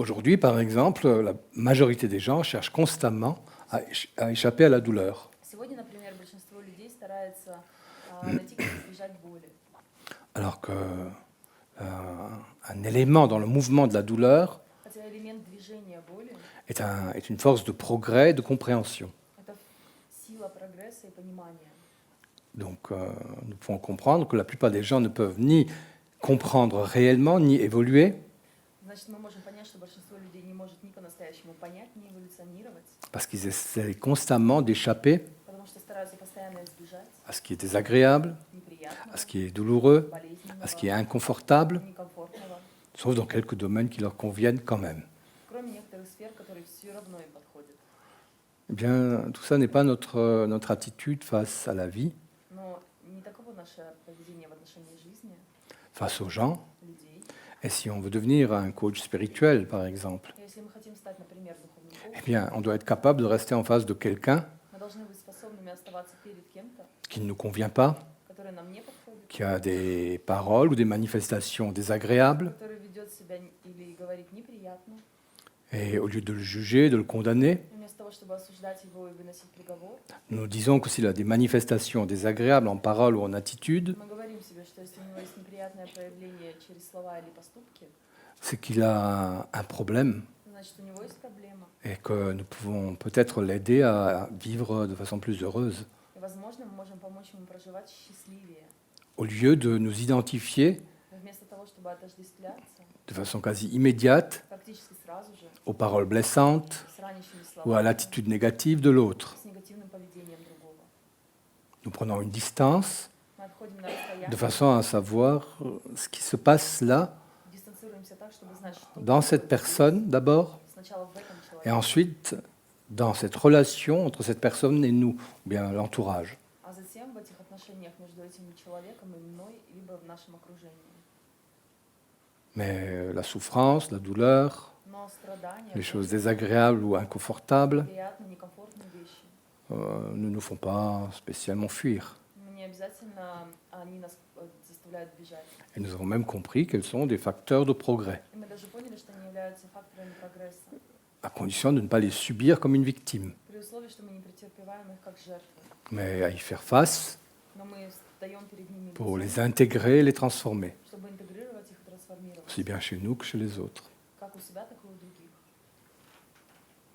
Aujourd'hui, par exemple, la majorité des gens cherchent constamment à échapper à la douleur. Сегодня, например, большинство людей старается найти, как избежать боли. Alors que un élément dans le mouvement de la douleur Хотя элемент движения боли est une force de progrès et de compréhension. это сила прогресса и понимания. Donc, nous pouvons comprendre que la plupart des gens ne peuvent ni comprendre réellement, ni évoluer, Значит, мы можем понять, что большинство людей не может ни по-настоящему понять, ни эволюционировать, parce qu'ils essaient constamment d'échapper потому что стараются постоянно избежать à ce qui est désagréable, à неприятного, ce qui est douloureux, à ce qui est болезненного, inconfortable, некомфортного, sauf dans quelques domaines qui leur conviennent quand même. кроме некоторых сфер, которые все равно им подходят. Eh bien, tout ça n'est pas notre attitude face à la vie, Но не таково наше поведение в отношении жизни, face aux gens. людей. Et si on veut devenir un coach spirituel, par exemple, Если мы хотим стать, например, духовным eh коучем, bien, on doit être capable de rester en face de quelqu'un мы должны быть способными оставаться перед кем-то, qui ne nous convient pas, который нам не подходит, qui a des paroles ou des manifestations désagréables, который ведет себя или говорит неприятно, et au lieu de le juger, de le condamner, и вместо того, чтобы осуждать его и выносить приговор, nous disons que s'il a des manifestations désagréables en parole ou en attitude, мы говорим себе, что если у него есть неприятное проявление через слова или поступки, c'est qu'il a un problème значит, у него есть проблема. et que nous pouvons peut-être l'aider à vivre de façon plus heureuse. И, возможно, мы можем помочь ему проживать счастливее. Au lieu de nous identifier Но вместо того, чтобы отождествляться de façon quasi immédiate практически сразу же aux paroles blessantes с ранящими ou à словами, l'attitude négative de l'autre. с негативным поведением другого. Nous prenons une distance Мы отходим на de расстояние, façon à savoir ce qui se passe là, дистанцируемся так, чтобы знать, что dans cette personne d'abord, сначала в этом et человеке, ensuite dans cette relation entre cette personne et nous, ou bien l'entourage. а затем в этих отношениях между этим человеком и мной, либо в нашем окружении. Mais la souffrance, la douleur, Но страдания, les choses désagréables ou inconfortables приятные, некомфортные вещи, ne nous font pas spécialement fuir. не обязательно они нас заставляют бежать. Et nous avons même compris qu'elles sont des facteurs de progrès, И мы даже поняли, что они являются факторами прогресса, à condition de ne pas les subir comme une victime, при условии, что мы не претерпеваем их как жертвы, mais à y faire face но мы встаем перед ними pour лицом, les intégrer et les transformer, чтобы интегрировать их и трансформировать, aussi bien chez nous que chez les autres. как у себя, так и у других.